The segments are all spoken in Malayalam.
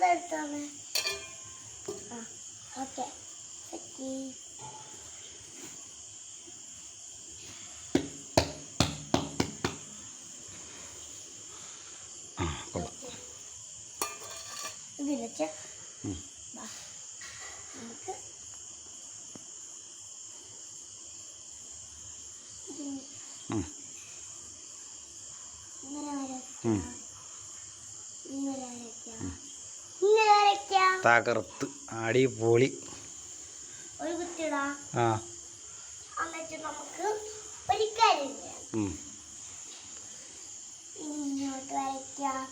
അതെടുത്താണ്. ആ ഓക്കെ ഇത് വെച്ച് നമുക്ക് തകർത്ത് അടിപൊളി. ഒരു കുത്തിടാ. എന്നിട്ട് നമുക്ക് ഒരു കാര്യം ഇങ്ങോട്ട് വരയ്ക്കാം.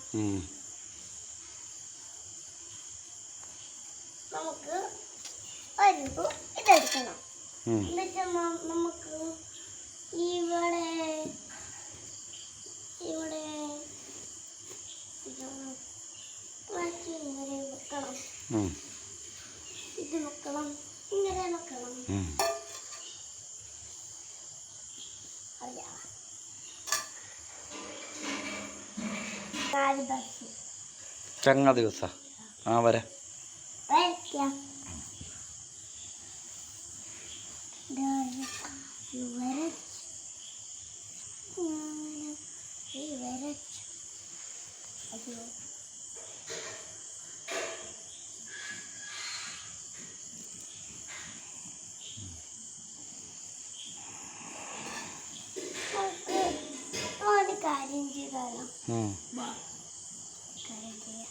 നമുക്ക് ഒരു ഇതെടുക്കണം. എന്നിട്ട് നമുക്ക് ഇവിടെ ഇവിടെ ഇങ്ങനെ വെക്കണം. ഇത് വെക്കണം, ഇങ്ങനെ വെക്കണം. ചങ്ങ ദിവസ വരെ വരയ്ക്കാം. കാര്യം ചെയ്താലോ? കാര്യം ചെയ്യാം.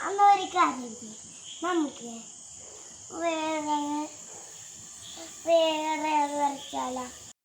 അന്നൊരു കാര്യം ചെയ്യും. നമുക്ക് വേറെ